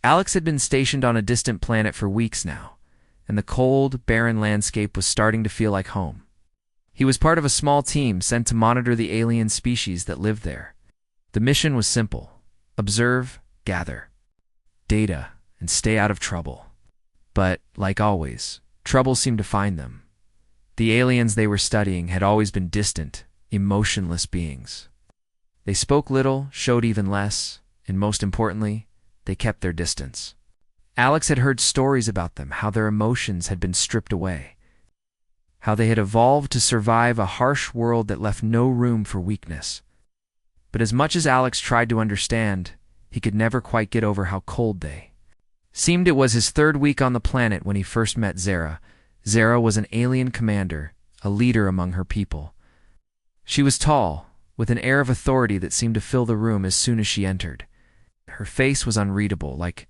Alex had been stationed on a distant planet for weeks now, and the cold, barren landscape was starting to feel like home. He was part of a small team sent to monitor the alien species that lived there. The mission was simple: observe, gather data, and stay out of trouble. But, like always, trouble seemed to find them. The aliens they were studying had always been distant, emotionless beings. They spoke little, showed even less, and most importantly, they kept their distance. Alex had heard stories about them, how their emotions had been stripped away, how they had evolved to survive a harsh world that left no room for weakness. But as much as Alex tried to understand, he could never quite get over how cold they seemed. It was his third week on the planet when he first met Zara. Zara was an alien commander, a leader among her people. She was tall, with an air of authority that seemed to fill the room as soon as she entered. Her face was unreadable, like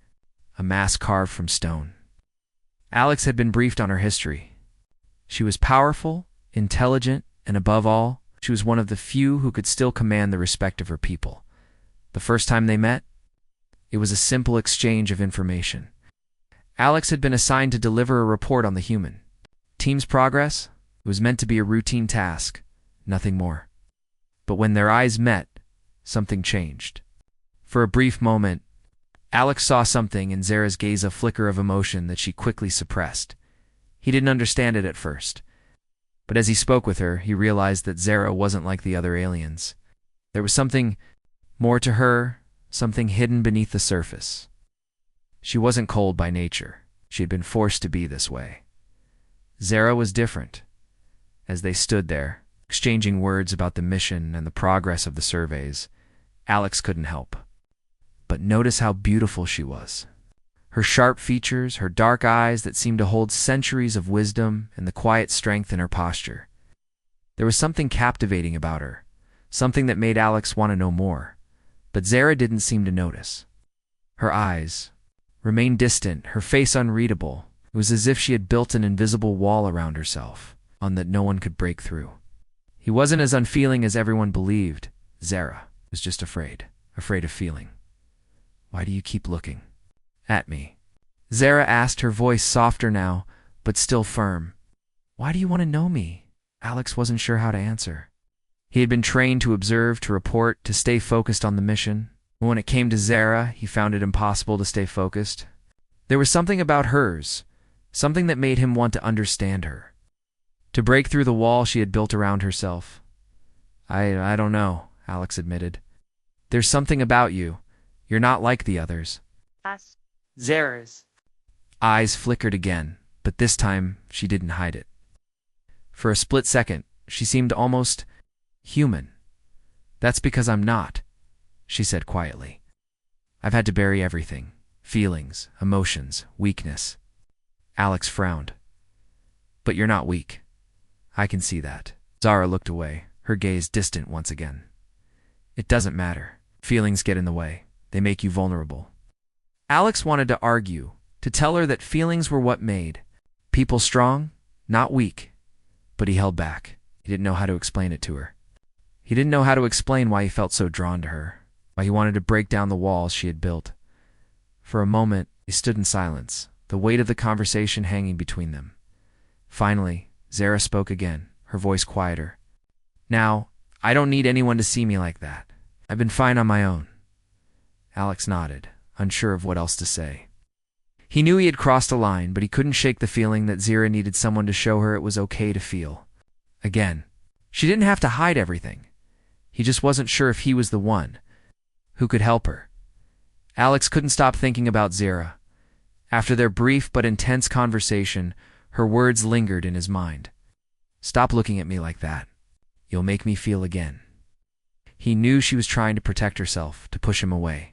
a mask carved from stone. Alex had been briefed on her history. She was powerful, intelligent, and above all, she was one of the few who could still command the respect of her people. The first time they met, it was a simple exchange of information. Alex had been assigned to deliver a report on the human team's progress. It was meant to be a routine task, nothing more. But when their eyes met, something changed. For a brief moment, Alex saw something in Zara's gaze, a flicker of emotion that she quickly suppressed. He didn't understand it at first, but as he spoke with her, he realized that Zara wasn't like the other aliens. There was something more to her, something hidden beneath the surface. She wasn't cold by nature. She had been forced to be this way. Zara was different. As they stood there, exchanging words about the mission and the progress of the surveys, Alex couldn't help but notice how beautiful she was. Her sharp features, her dark eyes that seemed to hold centuries of wisdom, and the quiet strength in her posture. There was something captivating about her, something that made Alex want to know more. But Zara didn't seem to notice. Her eyes remained distant, her face unreadable. It was as if she had built an invisible wall around herself, one that no one could break through. He wasn't as unfeeling as everyone believed. Zara was just afraid of feeling. "Why do you keep looking at me?" Zara asked, her voice softer now, but still firm. "Why do you want to know me?" Alex wasn't sure how to answer. He had been trained to observe, to report, to stay focused on the mission. But when it came to Zara, he found it impossible to stay focused. There was something about hers, something that made him want to understand her, to break through the wall she had built around herself. I don't know," Alex admitted. "There's something about you. You're not like the others." Zara's eyes flickered again, but this time she didn't hide it. For a split second, she seemed almost human. "That's because I'm not," she said quietly. "I've had to bury everything. Feelings, emotions, weakness." Alex frowned. "But you're not weak. I can see that." Zara looked away, her gaze distant once again. "It doesn't matter. Feelings get in the way. They make you vulnerable." Alex wanted to argue, to tell her that feelings were what made people strong, not weak. But he held back. He didn't know how to explain it to her. He didn't know how to explain why he felt so drawn to her, why he wanted to break down the walls she had built. For a moment, they stood in silence, the weight of the conversation hanging between them. Finally, Zara spoke again, her voice quieter. "Now, I don't need anyone to see me like that. I've been fine on my own." Alex nodded, unsure of what else to say. He knew he had crossed a line, but he couldn't shake the feeling that Zara needed someone to show her it was okay to feel. Again, she didn't have to hide everything. He just wasn't sure if he was the one who could help her. Alex couldn't stop thinking about Zara. After their brief but intense conversation, her words lingered in his mind. "Stop looking at me like that. You'll make me feel again." He knew she was trying to protect herself, to push him away.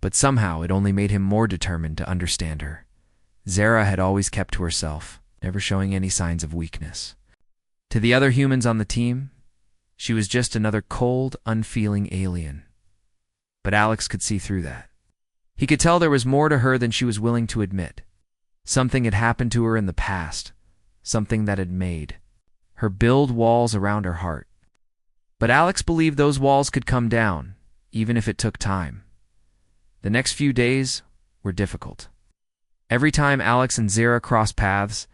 But somehow it only made him more determined to understand her. Zara had always kept to herself, never showing any signs of weakness. To the other humans on the team, she was just another cold, unfeeling alien. But Alex could see through that. He could tell there was more to her than she was willing to admit. Something had happened to her in the past, something that had made her build walls around her heart. But Alex believed those walls could come down, even if it took time. The next few days were difficult. Every time Alex and Zara crossed paths,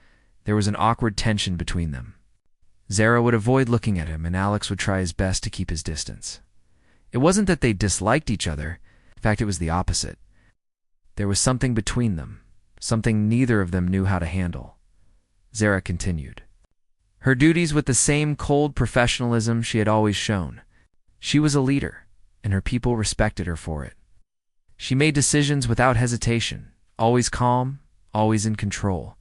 there was an awkward tension between them. Zara would avoid looking at him, and Alex would try his best to keep his distance. It wasn't that they disliked each other. In fact, it was the opposite. There was something between them, something neither of them knew how to handle. Zara continued her duties with the same cold professionalism she had always shown. She was a leader, and her people respected her for it. She made decisions without hesitation, always calm, always in control.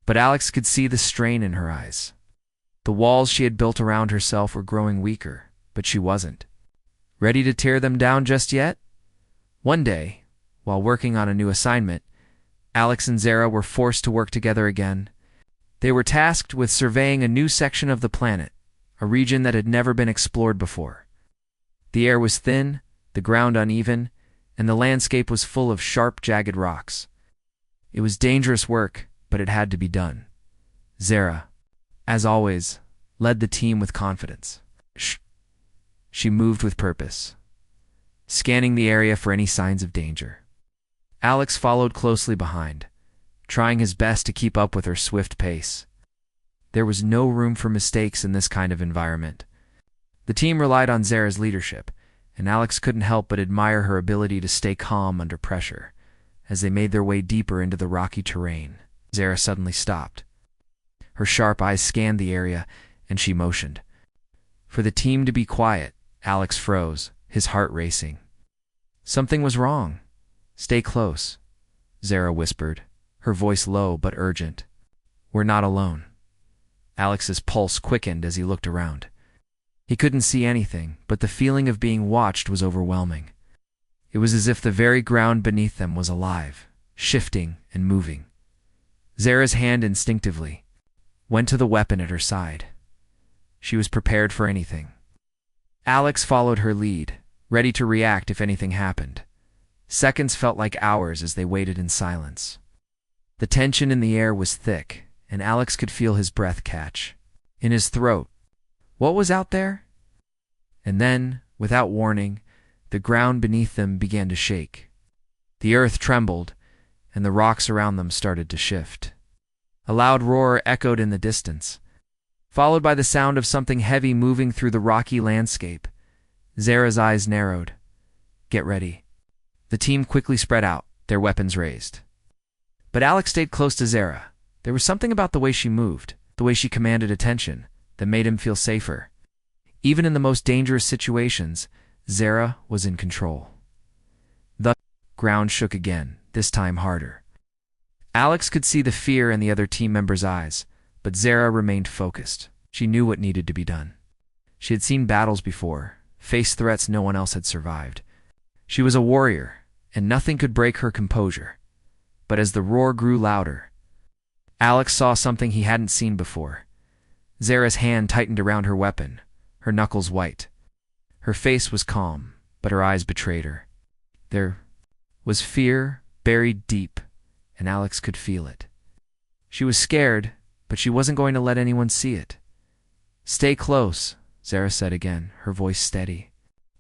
But Alex could see the strain in her eyes. The walls she had built around herself were growing weaker, but she wasn't ready to tear them down just yet. One day, while working on a new assignment, Alex and Zara were forced to work together again. They were tasked with surveying a new section of the planet, a region that had never been explored before. The air was thin, the ground uneven, and the landscape was full of sharp, jagged rocks. It was dangerous work, but it had to be done. Zara, as always, led the team with confidence. She moved with purpose, scanning the area for any signs of danger. Alex followed closely behind, trying his best to keep up with her swift pace. There was no room for mistakes in this kind of environment. The team relied on Zara's leadership, and Alex couldn't help but admire her ability to stay calm under pressure. As they made their way deeper into the rocky terrain, Zara suddenly stopped. Her sharp eyes scanned the area, and she motioned. For the team to be quiet, Alex froze, his heart racing. Something was wrong. "Stay close," Zara whispered, her voice low but urgent. "We're not alone." Alex's pulse quickened as he looked around. He couldn't see anything, but the feeling of being watched was overwhelming. It was as if the very ground beneath them was alive, shifting and moving. Zara's hand instinctively went to the weapon at her side. She was prepared for anything. Alex followed her lead, ready to react if anything happened. Seconds felt like hours as they waited in silence. The tension in the air was thick, and Alex could feel his breath catch in his throat. What was out there? And then, without warning, the ground beneath them began to shake. The earth trembled, and the rocks around them started to shift. A loud roar echoed in the distance, followed by the sound of something heavy moving through the rocky landscape. Zara's eyes narrowed. "Get ready." The team quickly spread out, their weapons raised. But Alex stayed close to Zara. There was something about the way she moved, the way she commanded attention, that made him feel safer. Even in the most dangerous situations, Zara was in control. The ground shook again, this time harder. Alex could see the fear in the other team members' eyes, but Zara remained focused. She knew what needed to be done. She had seen battles before, faced threats no one else had survived. She was a warrior, and nothing could break her composure. But as the roar grew louder, Alex saw something he hadn't seen before. Zara's hand tightened around her weapon, her knuckles white. Her face was calm, but her eyes betrayed her. There was fear buried deep, and Alex could feel it. She was scared, but she wasn't going to let anyone see it. "Stay close," Zara said again, her voice steady.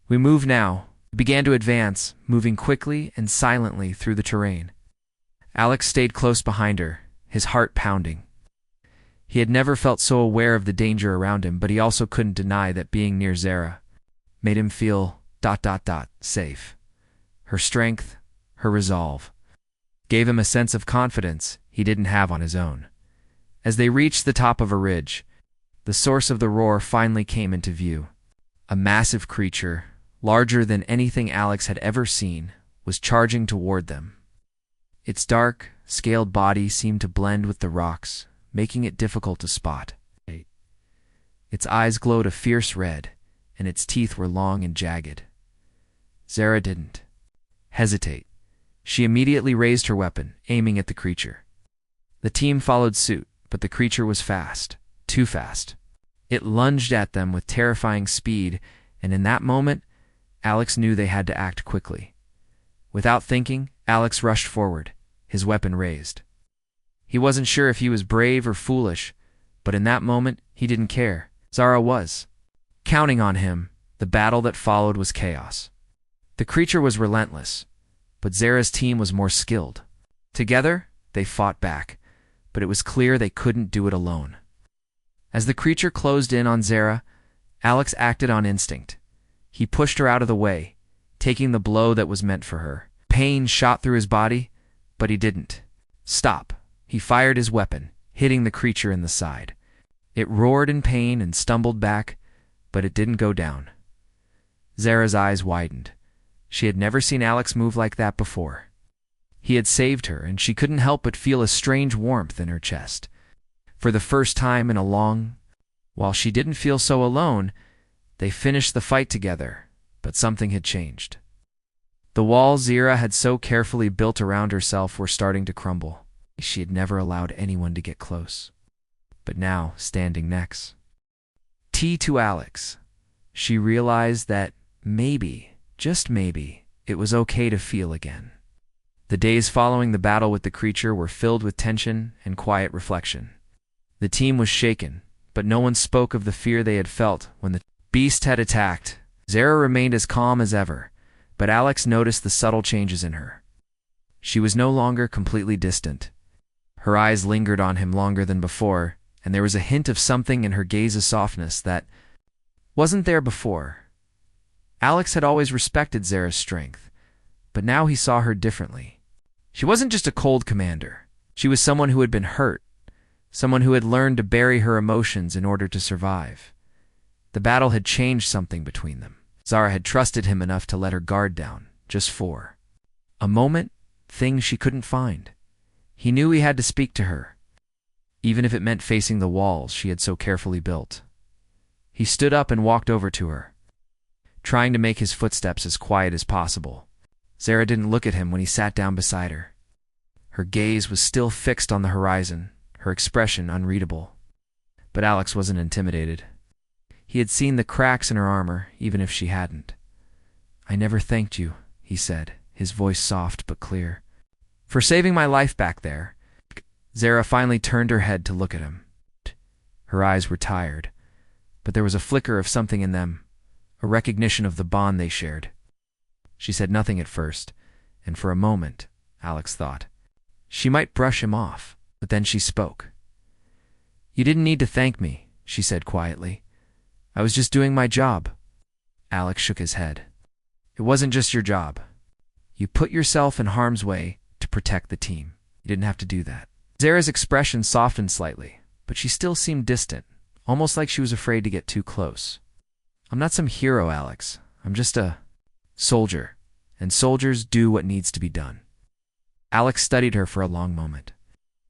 "We move now." We began to advance, moving quickly and silently through the terrain. Alex stayed close behind her, his heart pounding. He had never felt so aware of the danger around him, but he also couldn't deny that being near Zara made him feel ... safe. Her strength, her resolve, gave him a sense of confidence he didn't have on his own. As they reached the top of a ridge, the source of the roar finally came into view. A massive creature, larger than anything Alex had ever seen, was charging toward them. Its dark, scaled body seemed to blend with the rocks, making it difficult to spot. Its eyes glowed a fierce red, and its teeth were long and jagged. Zara didn't hesitate. She immediately raised her weapon, aiming at the creature. The team followed suit, but the creature was fast, too fast. It lunged at them with terrifying speed, and in that moment, Alex knew they had to act quickly. Without thinking, Alex rushed forward, his weapon raised. He wasn't sure if he was brave or foolish, but in that moment, he didn't care. Zara was counting on him. The battle that followed was chaos. The creature was relentless, but Zara's team was more skilled. Together, they fought back, but it was clear they couldn't do it alone. As the creature closed in on Zara, Alex acted on instinct. He pushed her out of the way, taking the blow that was meant for her. Pain shot through his body, but he didn't stop. He fired his weapon, hitting the creature in the side. It roared in pain and stumbled back, but it didn't go down. Zara's eyes widened. She had never seen Alex move like that before. He had saved her, and she couldn't help but feel a strange warmth in her chest. For the first time in a long while, she didn't feel so alone. They finished the fight together, but something had changed. The walls Zara had so carefully built around herself were starting to crumble. She had never allowed anyone to get close. But now, standing next to Alex, she realized that maybe, just maybe, it was okay to feel again. The days following the battle with the creature were filled with tension and quiet reflection. The team was shaken, but no one spoke of the fear they had felt when the beast had attacked. Zara remained as calm as ever, but Alex noticed the subtle changes in her. She was no longer completely distant. Her eyes lingered on him longer than before, and there was a hint of something in her gaze's softness that wasn't there before. Alex had always respected Zara's strength, but now he saw her differently. She wasn't just a cold commander. She was someone who had been hurt, someone who had learned to bury her emotions in order to survive. The battle had changed something between them. Zara had trusted him enough to let her guard down, just for a moment, things she couldn't find. He knew he had to speak to her, even if it meant facing the walls she had so carefully built. He stood up and walked over to her, trying to make his footsteps as quiet as possible. Zara didn't look at him when he sat down beside her. Her gaze was still fixed on the horizon, her expression unreadable. But Alex wasn't intimidated. He had seen the cracks in her armor, even if she hadn't. "I never thanked you," he said, his voice soft but clear, "for saving my life back there." Zara finally turned her head to look at him. Her eyes were tired, but there was a flicker of something in them, a recognition of the bond they shared. She said nothing at first, and for a moment, Alex thought, she might brush him off, but then she spoke. "You didn't need to thank me," she said quietly. "I was just doing my job." Alex shook his head. "It wasn't just your job. You put yourself in harm's way to protect the team. You didn't have to do that." Zara's expression softened slightly, but she still seemed distant, almost like she was afraid to get too close. "I'm not some hero, Alex. I'm just a soldier, and soldiers do what needs to be done." Alex studied her for a long moment.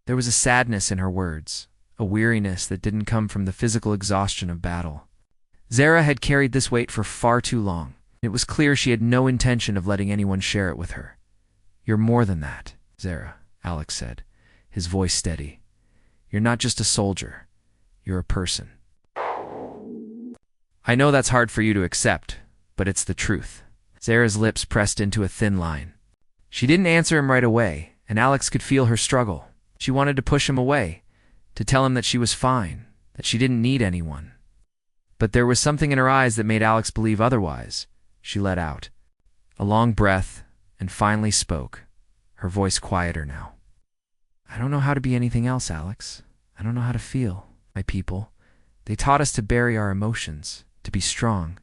There was a sadness in her words, a weariness that didn't come from the physical exhaustion of battle. Zara had carried this weight for far too long. It was clear she had no intention of letting anyone share it with her. "You're more than that, Zara," Alex said, his voice steady. "You're not just a soldier. You're a person. I know that's hard for you to accept, but it's the truth." Zara's lips pressed into a thin line. She didn't answer him right away, and Alex could feel her struggle. She wanted to push him away, to tell him that she was fine, that she didn't need anyone. But there was something in her eyes that made Alex believe otherwise. She let out a long breath and finally spoke, her voice quieter now. "I don't know how to be anything else, Alex. I don't know how to feel. My people, they taught us to bury our emotions, to be strong,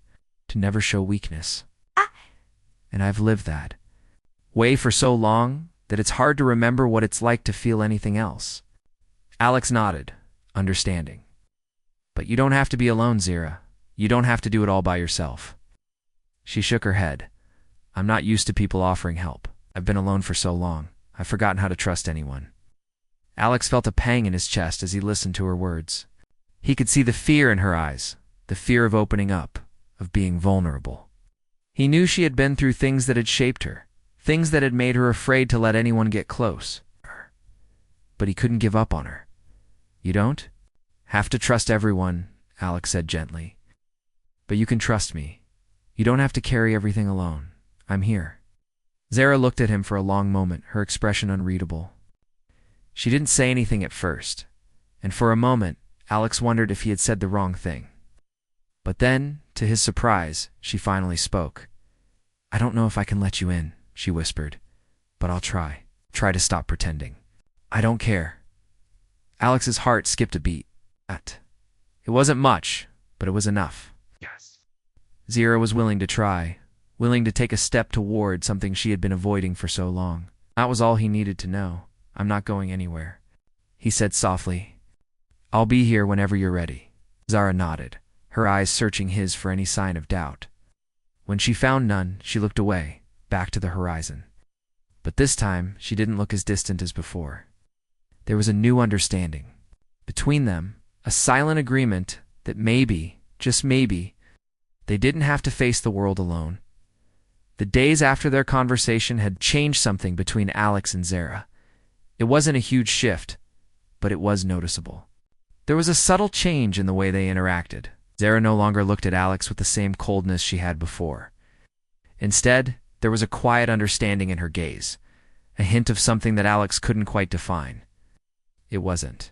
to never show weakness. And I've lived that way for so long that it's hard to remember what it's like to feel anything else." Alex nodded, understanding. "But you don't have to be alone, Zara. You don't have to do it all by yourself." She shook her head. "I'm not used to people offering help. I've been alone for so long. I've forgotten how to trust anyone." Alex felt a pang in his chest as he listened to her words. He could see the fear in her eyes, the fear of opening up, of being vulnerable. He knew she had been through things that had shaped her, things that had made her afraid to let anyone get close. But he couldn't give up on her. "You don't have to trust everyone," Alex said gently. "But you can trust me. You don't have to carry everything alone. I'm here." Zara looked at him for a long moment, her expression unreadable. She didn't say anything at first, and for a moment, Alex wondered if he had said the wrong thing. But then, to his surprise, she finally spoke. "I don't know if I can let you in," she whispered. but I'll try. Try to stop pretending. I don't care. Alex's heart skipped a beat. It wasn't much, but it was enough. Yes. Zira was willing to try, willing to take a step toward something she had been avoiding for so long. That was all he needed to know. I'm not going anywhere, he said softly. I'll be here whenever you're ready. Zara nodded, her eyes searching his for any sign of doubt. When she found none, she looked away, back to the horizon. But this time, she didn't look as distant as before. There was a new understanding. Between them, a silent agreement that maybe, just maybe, they didn't have to face the world alone. The days after their conversation had changed something between Alex and Zara. It wasn't a huge shift, but it was noticeable. There was a subtle change in the way they interacted. Zara no longer looked at Alex with the same coldness she had before. Instead, there was a quiet understanding in her gaze, a hint of something that Alex couldn't quite define. It wasn't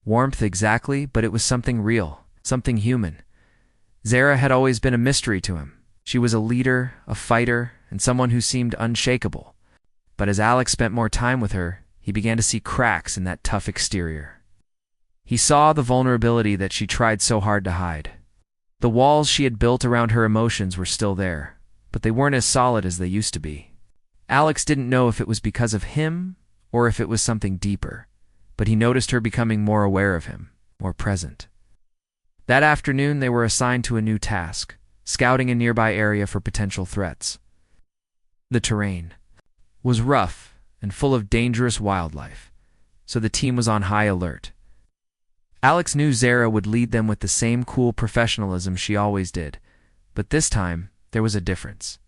warmth exactly, but it was something real, something human. Zara had always been a mystery to him. She was a leader, a fighter, and someone who seemed unshakable. But as Alex spent more time with her, he began to see cracks in that tough exterior. He saw the vulnerability that she tried so hard to hide. The walls she had built around her emotions were still there, but they weren't as solid as they used to be. Alex didn't know if it was because of him or if it was something deeper, but he noticed her becoming more aware of him, more present. That afternoon, they were assigned to a new task, scouting a nearby area for potential threats. The terrain was rough and full of dangerous wildlife, so the team was on high alert. Alex knew Zara would lead them with the same cool professionalism she always did, but this time, there was a difference.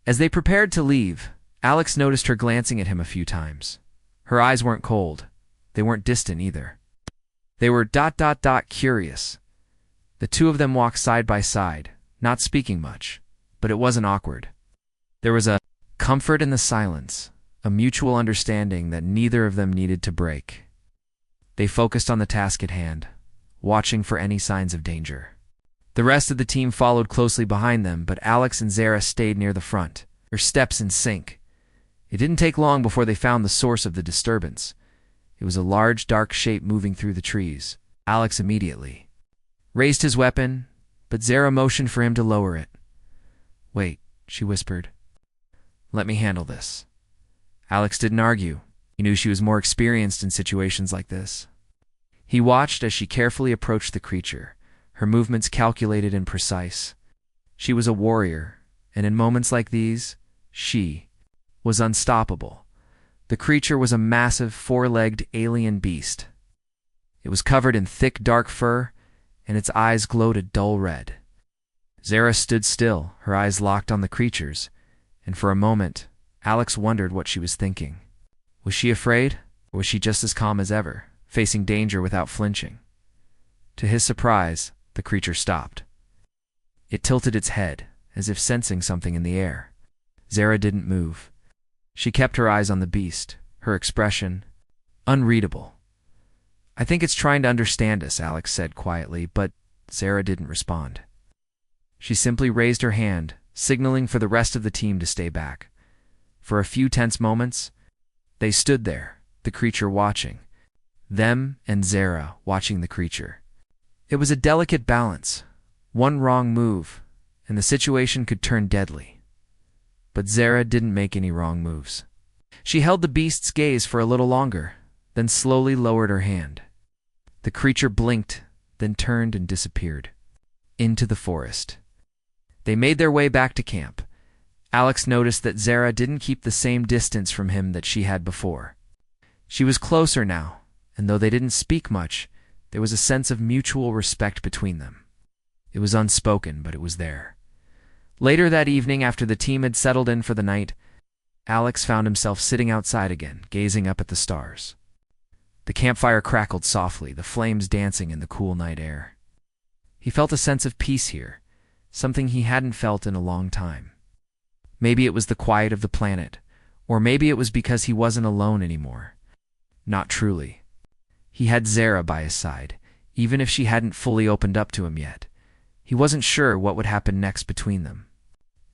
As they prepared to leave, Alex noticed her glancing at him a few times. Her eyes weren't cold. They weren't distant either. They were ... curious. The two of them walked side by side, not speaking much, but it wasn't awkward. There was a comfort in the silence, a mutual understanding that neither of them needed to break. They focused on the task at hand, watching for any signs of danger. The rest of the team followed closely behind them, but Alex and Zara stayed near the front, their steps in sync. It didn't take long before they found the source of the disturbance. It was a large, dark shape moving through the trees. Alex immediately raised his weapon, but Zara motioned for him to lower it. Wait, she whispered. Let me handle this. Alex didn't argue. He knew she was more experienced in situations like this. He watched as she carefully approached the creature, her movements calculated and precise. She was a warrior, and in moments like these, she was unstoppable. The creature was a massive, four-legged alien beast. It was covered in thick, dark fur, and its eyes glowed a dull red. Zara stood still, her eyes locked on the creature's, and for a moment, Alex wondered what she was thinking. Was she afraid, or was she just as calm as ever, facing danger without flinching? To his surprise, the creature stopped. It tilted its head, as if sensing something in the air. Zara didn't move. She kept her eyes on the beast, her expression unreadable. I think it's trying to understand us, Alex said quietly, but Zara didn't respond. She simply raised her hand, signaling for the rest of the team to stay back. For a few tense moments, they stood there, the creature watching. Them and Zara watching the creature. It was a delicate balance. One wrong move, and the situation could turn deadly. But Zara didn't make any wrong moves. She held the beast's gaze for a little longer, then slowly lowered her hand. The creature blinked, then turned and disappeared into the forest. They made their way back to camp. Alex noticed that Zara didn't keep the same distance from him that she had before. She was closer now, and though they didn't speak much, there was a sense of mutual respect between them. It was unspoken, but it was there. Later that evening, after the team had settled in for the night, Alex found himself sitting outside again, gazing up at the stars. The campfire crackled softly, the flames dancing in the cool night air. He felt a sense of peace here, something he hadn't felt in a long time. Maybe it was the quiet of the planet, or maybe it was because he wasn't alone anymore. Not truly. He had Zara by his side, even if she hadn't fully opened up to him yet. He wasn't sure what would happen next between them.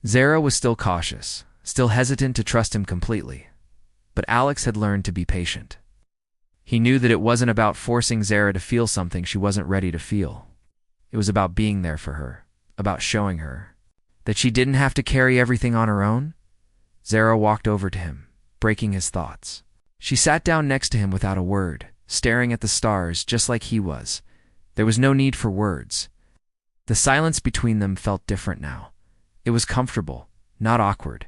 Zara was still cautious, still hesitant to trust him completely. but Alex had learned to be patient. He knew that it wasn't about forcing Zara to feel something she wasn't ready to feel. It was about being there for her, about showing her that she didn't have to carry everything on her own. Zara walked over to him, breaking his thoughts. She sat down next to him without a word, staring at the stars just like he was. There was no need for words. The silence between them felt different now. It was comfortable, not awkward.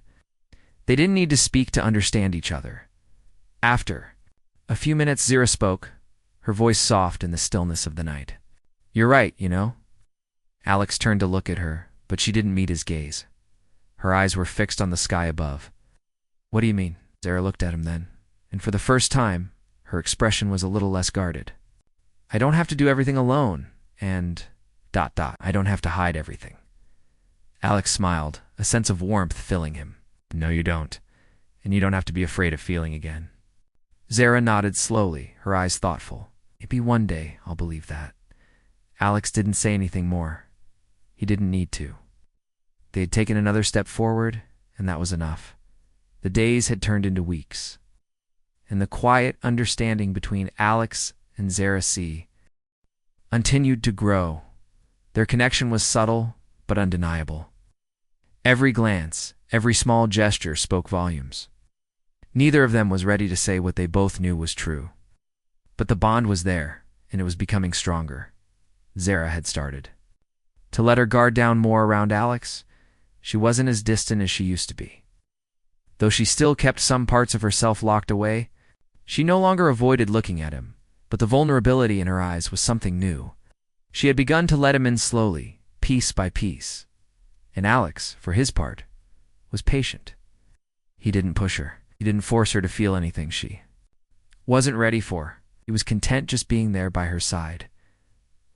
They didn't need to speak to understand each other. After a few minutes, Zara spoke, her voice soft in the stillness of the night. "You're right, you know?" Alex turned to look at her, but she didn't meet his gaze. Her eyes were fixed on the sky above. "What do you mean?" Zara looked at him then, and for the first time, her expression was a little less guarded. "I don't have to do everything alone, and... I don't have to hide everything." Alex smiled, a sense of warmth filling him. "No, you don't. And you don't have to be afraid of feeling again." Zara nodded slowly, her eyes thoughtful. "Maybe one day I'll believe that." Alex didn't say anything more. He didn't need to. They had taken another step forward, and that was enough. The days had turned into weeks. And the quiet understanding between Alex and Zara continued to grow. Their connection was subtle, but undeniable. Every glance, every small gesture spoke volumes. Neither of them was ready to say what they both knew was true. But the bond was there, and it was becoming stronger. Zara had started to let her guard down more around Alex. She wasn't as distant as she used to be. Though she still kept some parts of herself locked away, she no longer avoided looking at him, but the vulnerability in her eyes was something new. She had begun to let him in slowly, piece by piece. And Alex, for his part, was patient. He didn't push her. He didn't force her to feel anything she wasn't ready for. He was content just being there by her side.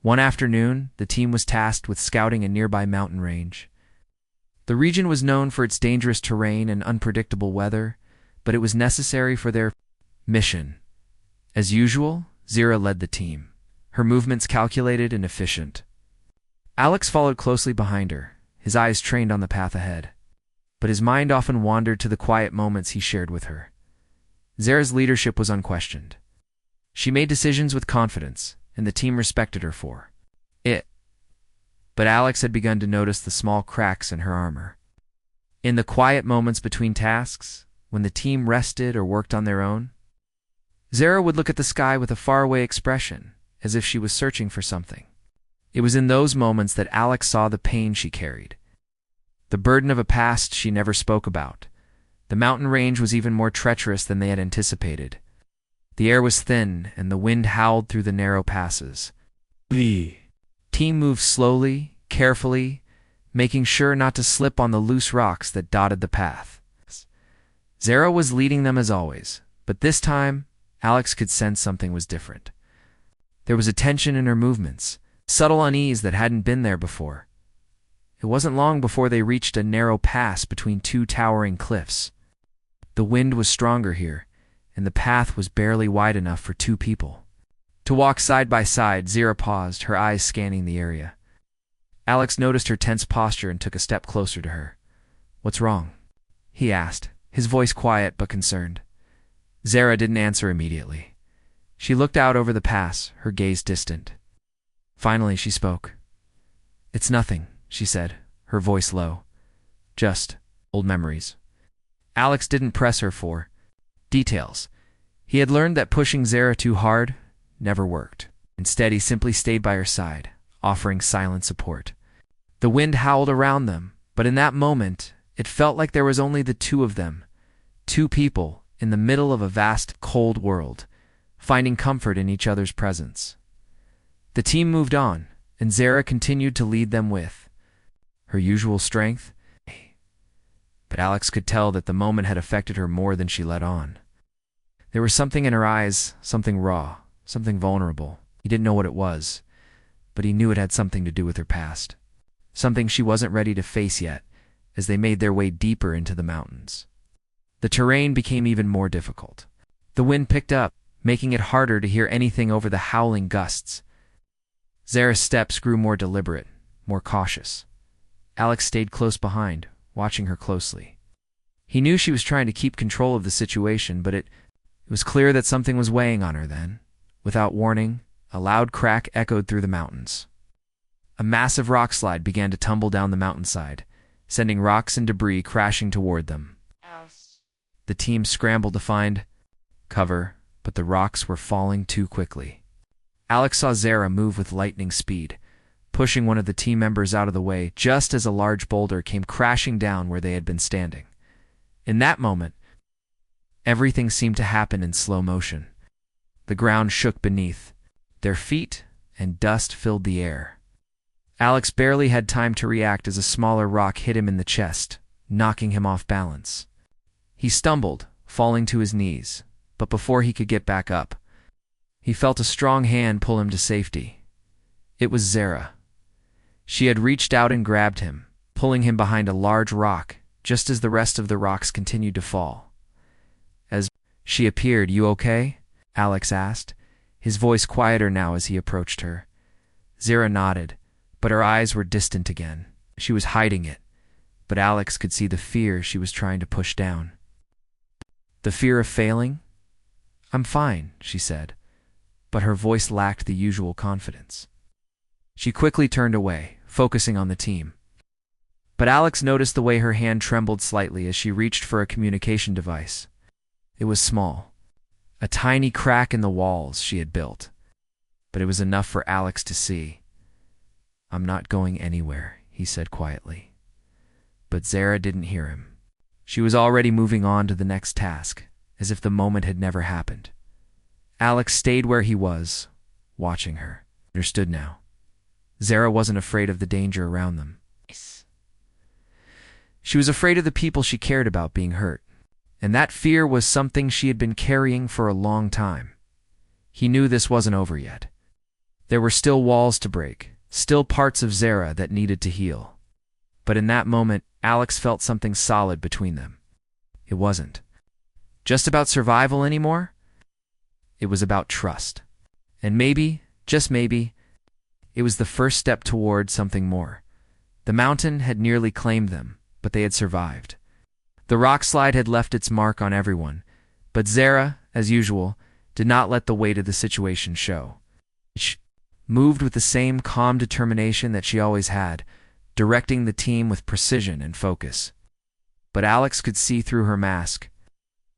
One afternoon, the team was tasked with scouting a nearby mountain range. The region was known for its dangerous terrain and unpredictable weather, but it was necessary for their mission. As usual, Zara led the team, her movements calculated and efficient. Alex followed closely behind her, his eyes trained on the path ahead. But his mind often wandered to the quiet moments he shared with her. Zara's leadership was unquestioned. She made decisions with confidence, and the team respected her for it. But Alex had begun to notice the small cracks in her armor. In the quiet moments between tasks, when the team rested or worked on their own, Zara would look at the sky with a faraway expression, as if she was searching for something. It was in those moments that Alex saw the pain she carried, the burden of a past she never spoke about. The mountain range was even more treacherous than they had anticipated. The air was thin, and the wind howled through the narrow passes. The team moved slowly, carefully, making sure not to slip on the loose rocks that dotted the path. Zara was leading them as always, but this time, Alex could sense something was different. There was a tension in her movements, subtle unease that hadn't been there before. It wasn't long before they reached a narrow pass between two towering cliffs. The wind was stronger here, and the path was barely wide enough for two people to walk side by side. Zara paused, her eyes scanning the area. Alex noticed her tense posture and took a step closer to her. "What's wrong?" he asked, his voice quiet but concerned. Zara didn't answer immediately. She looked out over the pass, her gaze distant. Finally, she spoke. "It's nothing," she said, her voice low. "Just old memories." Alex didn't press her for details. He had learned that pushing Zara too hard never worked. Instead, he simply stayed by her side, offering silent support. The wind howled around them, but in that moment, it felt like there was only the two of them, two people in the middle of a vast, cold world, finding comfort in each other's presence. The team moved on, and Zara continued to lead them with her usual strength. But Alex could tell that the moment had affected her more than she let on. There was something in her eyes, something raw, something vulnerable. He didn't know what it was, but he knew it had something to do with her past. Something she wasn't ready to face yet, as they made their way deeper into the mountains. The terrain became even more difficult. The wind picked up, making it harder to hear anything over the howling gusts. Zara's steps grew more deliberate, more cautious. Alex stayed close behind, watching her closely. He knew she was trying to keep control of the situation, but it was clear that something was weighing on her then. Without warning, a loud crack echoed through the mountains. A massive rock slide began to tumble down the mountainside, sending rocks and debris crashing toward them. The team scrambled to find cover, but the rocks were falling too quickly. Alex saw Zara move with lightning speed, pushing one of the team members out of the way just as a large boulder came crashing down where they had been standing. In that moment, everything seemed to happen in slow motion. The ground shook beneath their feet, and dust filled the air. Alex barely had time to react as a smaller rock hit him in the chest, knocking him off balance. He stumbled, falling to his knees, but before he could get back up, he felt a strong hand pull him to safety. It was Zara. She had reached out and grabbed him, pulling him behind a large rock, just as the rest of the rocks continued to fall. As she appeared, "You okay?" Alex asked, his voice quieter now as he approached her. Zara nodded, but her eyes were distant again. She was hiding it, but Alex could see the fear she was trying to push down. The fear of failing? "I'm fine," she said, but her voice lacked the usual confidence. She quickly turned away, focusing on the team. But Alex noticed the way her hand trembled slightly as she reached for a communication device. It was small, a tiny crack in the walls she had built, but it was enough for Alex to see. "I'm not going anywhere," he said quietly. But Zara didn't hear him. She was already moving on to the next task, as if the moment had never happened. Alex stayed where he was, watching her. Understood now. Zara wasn't afraid of the danger around them. She was afraid of the people she cared about being hurt, and that fear was something she had been carrying for a long time. He knew this wasn't over yet. There were still walls to break, still parts of Zara that needed to heal. But in that moment, Alex felt something solid between them. It wasn't just about survival anymore. It was about trust. And maybe, just maybe, it was the first step toward something more. The mountain had nearly claimed them, but they had survived. The rock slide had left its mark on everyone, but Zara, as usual, did not let the weight of the situation show. She moved with the same calm determination that she always had, directing the team with precision and focus. But Alex could see through her mask.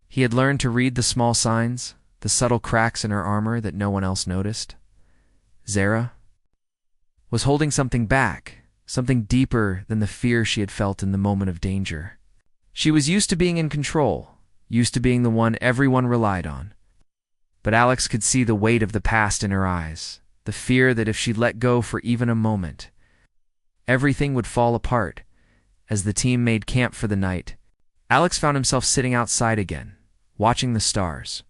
He had learned to read the small signs, the subtle cracks in her armor that no one else noticed. Zara was holding something back, something deeper than the fear she had felt in the moment of danger. She was used to being in control, used to being the one everyone relied on. But Alex could see the weight of the past in her eyes, the fear that if she let go for even a moment, everything would fall apart. As the team made camp for the night, Alex found himself sitting outside again, watching the stars.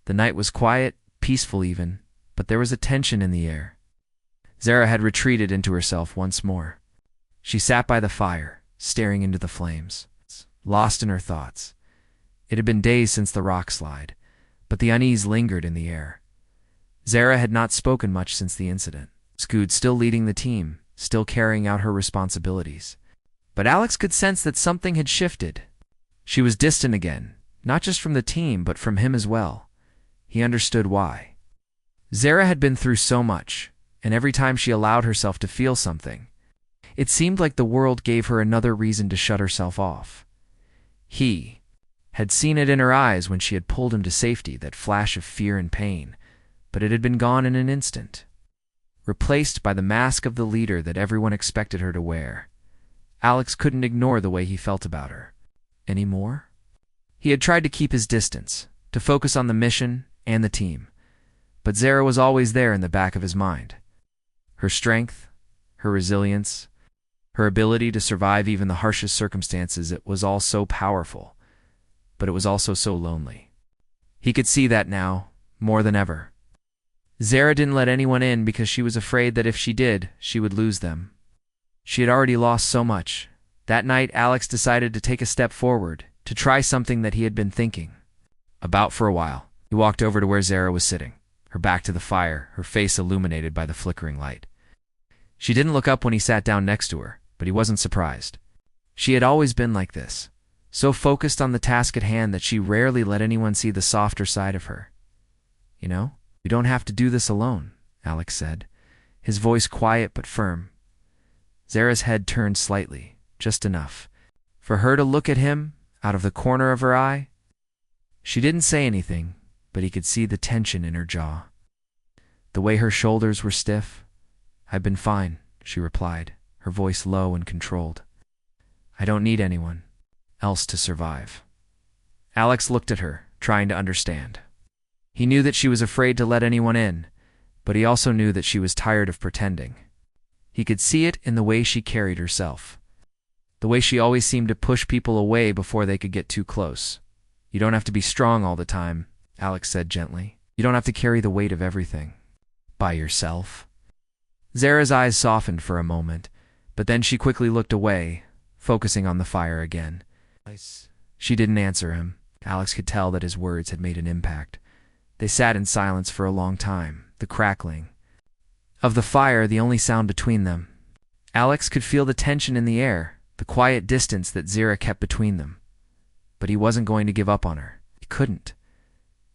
The night was quiet, peaceful even, but there was a tension in the air. Zara had retreated into herself once more. She sat by the fire, staring into the flames, lost in her thoughts. It had been days since the rock slide, but the unease lingered in the air. Zara had not spoken much since the incident. Scoot still leading the team, still carrying out her responsibilities. But Alex could sense that something had shifted. She was distant again, not just from the team, but from him as well. He understood why. Zara had been through so much, and every time she allowed herself to feel something, it seemed like the world gave her another reason to shut herself off. He had seen it in her eyes when she had pulled him to safety, that flash of fear and pain, but it had been gone in an instant, replaced by the mask of the leader that everyone expected her to wear. Alex couldn't ignore the way he felt about her anymore. He had tried to keep his distance, to focus on the mission and the team, but Zara was always there in the back of his mind. Her strength, her resilience, her ability to survive even the harshest circumstances, it was all so powerful, but it was also so lonely. He could see that now, more than ever. Zara didn't let anyone in because she was afraid that if she did, she would lose them. She had already lost so much. That night, Alex decided to take a step forward, to try something that he had been thinking about for a while. He walked over to where Zara was sitting, her back to the fire, her face illuminated by the flickering light. She didn't look up when he sat down next to her, but he wasn't surprised. She had always been like this, so focused on the task at hand that she rarely let anyone see the softer side of her. You know, you don't have to do this alone, Alex said, his voice quiet but firm. Zara's head turned slightly, just enough for her to look at him out of the corner of her eye. She didn't say anything, but he could see the tension in her jaw. The way her shoulders were stiff. "I've been fine," she replied, her voice low and controlled. "I don't need anyone else to survive." Alex looked at her, trying to understand. He knew that she was afraid to let anyone in, but he also knew that she was tired of pretending. He could see it in the way she carried herself. The way she always seemed to push people away before they could get too close. "You don't have to be strong all the time," Alex said gently. "You don't have to carry the weight of everything by yourself." Zara's eyes softened for a moment, but then she quickly looked away, focusing on the fire again. She didn't answer him. Alex could tell that his words had made an impact. They sat in silence for a long time, the crackling of the fire the only sound between them. Alex could feel the tension in the air, the quiet distance that Zara kept between them. But he wasn't going to give up on her. He couldn't.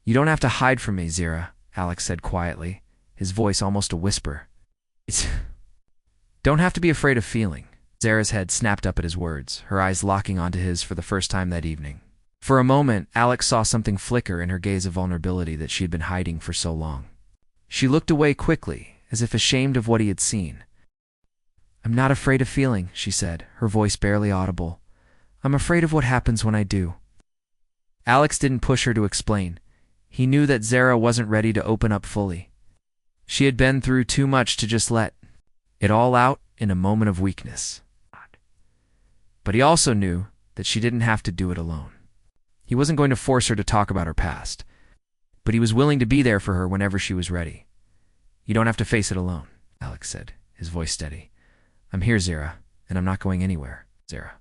"You don't have to hide from me, Zara," Alex said quietly, his voice almost a whisper. Don't have to be afraid of feeling." Zara's head snapped up at his words, her eyes locking onto his for the first time that evening. For a moment, Alex saw something flicker in her gaze of vulnerability that she had been hiding for so long. She looked away quickly, as if ashamed of what he had seen. "I'm not afraid of feeling," she said, her voice barely audible. "I'm afraid of what happens when I do." Alex didn't push her to explain. He knew that Zara wasn't ready to open up fully. She had been through too much to just let it all out in a moment of weakness. But he also knew that she didn't have to do it alone. He wasn't going to force her to talk about her past, but he was willing to be there for her whenever she was ready. "You don't have to face it alone," Alex said, his voice steady. "I'm here, Zara, and I'm not going anywhere." Zara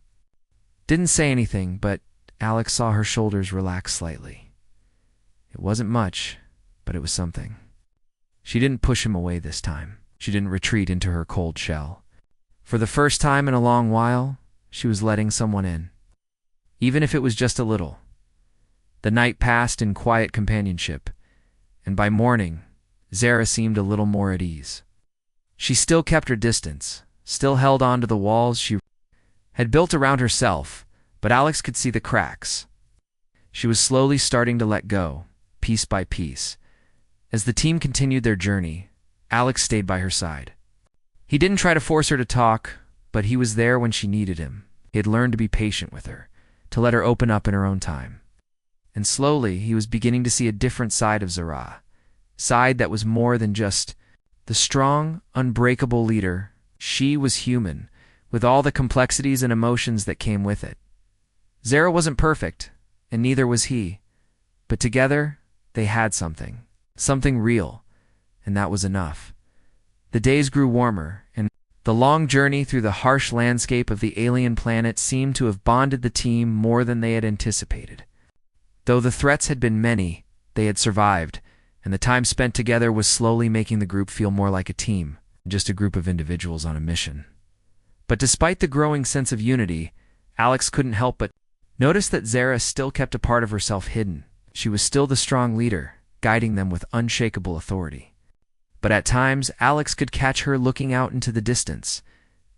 didn't say anything, but Alex saw her shoulders relax slightly. It wasn't much, but it was something. She didn't push him away this time. She didn't retreat into her cold shell. For the first time in a long while, she was letting someone in. Even if it was just a little. The night passed in quiet companionship, and by morning, Zara seemed a little more at ease. She still kept her distance, still held on to the walls she had built around herself, but Alex could see the cracks. She was slowly starting to let go, piece by piece. As the team continued their journey, Alex stayed by her side. He didn't try to force her to talk, but he was there when she needed him. He had learned to be patient with her, to let her open up in her own time. And slowly, he was beginning to see a different side of Zara, side that was more than just the strong, unbreakable leader. She was human, with all the complexities and emotions that came with it. Zara wasn't perfect, and neither was he, but together, they had something real, and that was enough. The days grew warmer, and the long journey through the harsh landscape of the alien planet seemed to have bonded the team more than they had anticipated. Though the threats had been many, they had survived, and the time spent together was slowly making the group feel more like a team, just a group of individuals on a mission. But despite the growing sense of unity, Alex couldn't help but notice that Zara still kept a part of herself hidden. She was still the strong leader, guiding them with unshakable authority. But at times, Alex could catch her looking out into the distance,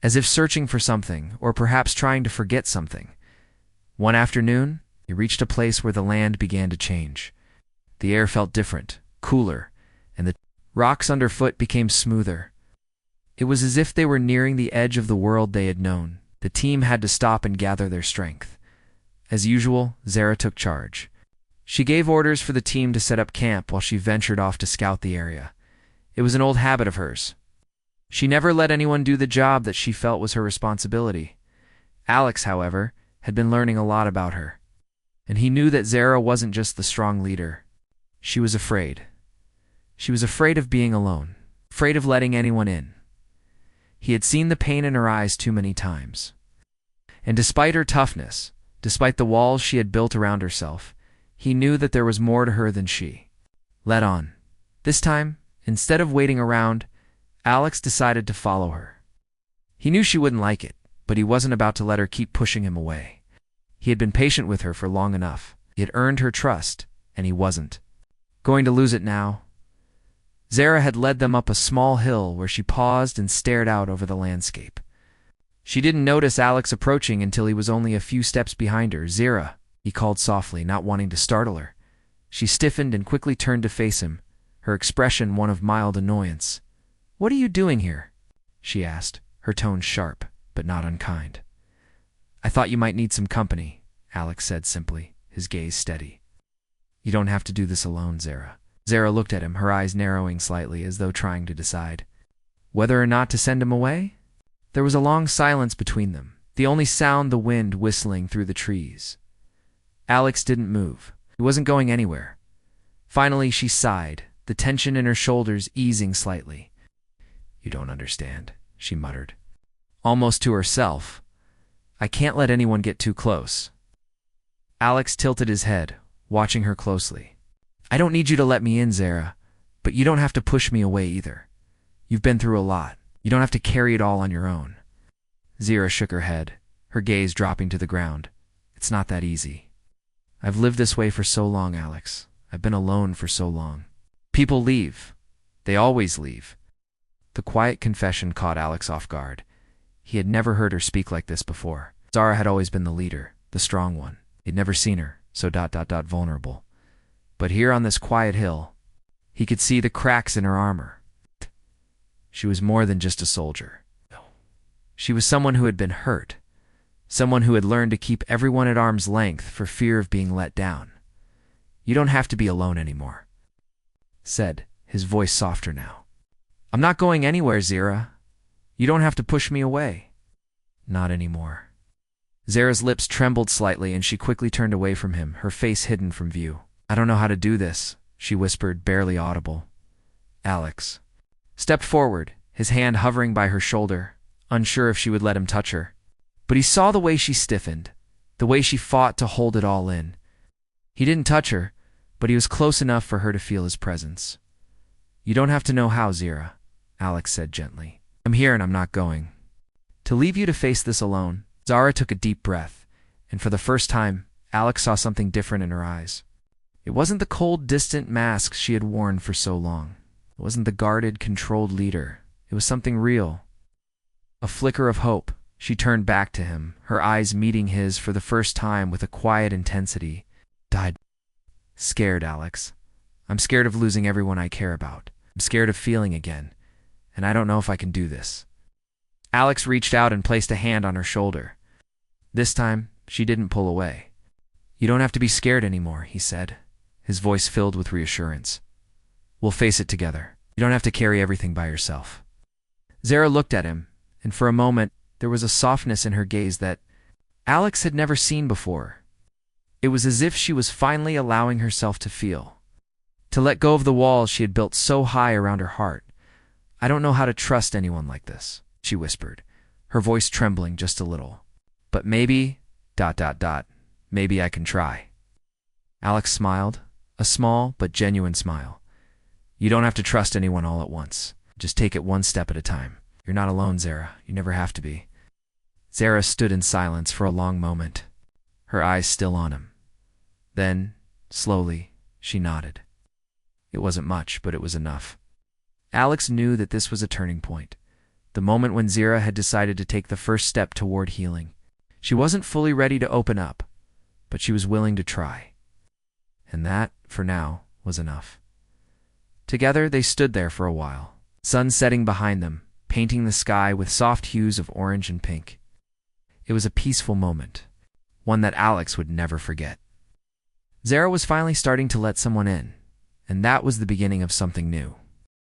as if searching for something, or perhaps trying to forget something. One afternoon, they reached a place where the land began to change. The air felt different, cooler, and the rocks underfoot became smoother. It was as if they were nearing the edge of the world they had known. The team had to stop and gather their strength. As usual, Zara took charge. She gave orders for the team to set up camp while she ventured off to scout the area. It was an old habit of hers. She never let anyone do the job that she felt was her responsibility. Alex, however, had been learning a lot about her, and he knew that Zara wasn't just the strong leader. She was afraid. She was afraid of being alone, afraid of letting anyone in. He had seen the pain in her eyes too many times. And despite her toughness, despite the walls she had built around herself, he knew that there was more to her than she let on. This time, instead of waiting around, Alex decided to follow her. He knew she wouldn't like it, but he wasn't about to let her keep pushing him away. He had been patient with her for long enough. He had earned her trust, and he wasn't going to lose it now. Zara had led them up a small hill where she paused and stared out over the landscape. She didn't notice Alex approaching until he was only a few steps behind her. "Zara," he called softly, not wanting to startle her. She stiffened and quickly turned to face him, her expression one of mild annoyance. "What are you doing here?" she asked, her tone sharp, but not unkind. "I thought you might need some company," Alex said simply, his gaze steady. "You don't have to do this alone, Zara." Zara looked at him, her eyes narrowing slightly as though trying to decide whether or not to send him away. There was a long silence between them, the only sound the wind whistling through the trees. Alex didn't move. He wasn't going anywhere. Finally, she sighed, the tension in her shoulders easing slightly. "You don't understand," she muttered, almost to herself. "I can't let anyone get too close." Alex tilted his head, watching her closely. "I don't need you to let me in, Zara, but you don't have to push me away either. You've been through a lot. You don't have to carry it all on your own." Zara shook her head, her gaze dropping to the ground. "It's not that easy. I've lived this way for so long, Alex. I've been alone for so long. People leave. They always leave." The quiet confession caught Alex off guard. He had never heard her speak like this before. Zara had always been the leader, the strong one. He'd never seen her so vulnerable. But here on this quiet hill, he could see the cracks in her armor. She was more than just a soldier. She was someone who had been hurt, someone who had learned to keep everyone at arm's length for fear of being let down. "You don't have to be alone anymore," said, his voice softer now. "I'm not going anywhere, Zara. You don't have to push me away." "Not anymore." Zara's lips trembled slightly and she quickly turned away from him, her face hidden from view. "I don't know how to do this," she whispered, barely audible. Alex stepped forward, his hand hovering by her shoulder, unsure if she would let him touch her. But he saw the way she stiffened, the way she fought to hold it all in. He didn't touch her, but he was close enough for her to feel his presence. "You don't have to know how, Zara," Alex said gently. "I'm here and I'm not going to leave you to face this alone." Zara took a deep breath, and for the first time, Alex saw something different in her eyes. It wasn't the cold, distant mask she had worn for so long. It wasn't the guarded, controlled leader. It was something real. A flicker of hope. She turned back to him, her eyes meeting his for the first time with a quiet intensity. "Died. Scared, Alex. I'm scared of losing everyone I care about. I'm scared of feeling again, and I don't know if I can do this." Alex reached out and placed a hand on her shoulder. This time, she didn't pull away. "You don't have to be scared anymore," he said, his voice filled with reassurance. "We'll face it together. You don't have to carry everything by yourself." Zara looked at him, and for a moment, there was a softness in her gaze that Alex had never seen before. It was as if she was finally allowing herself to feel, to let go of the walls she had built so high around her heart. "I don't know how to trust anyone like this," she whispered, her voice trembling just a little. "But maybe, maybe I can try." Alex smiled, a small but genuine smile. "You don't have to trust anyone all at once. Just take it one step at a time. You're not alone, Zara. You never have to be." Zara stood in silence for a long moment, her eyes still on him. Then, slowly, she nodded. It wasn't much, but it was enough. Alex knew that this was a turning point, the moment when Zara had decided to take the first step toward healing. She wasn't fully ready to open up, but she was willing to try. And that, for now, was enough. Together, they stood there for a while, sun setting behind them, painting the sky with soft hues of orange and pink. It was a peaceful moment, one that Alex would never forget. Zara was finally starting to let someone in, and that was the beginning of something new.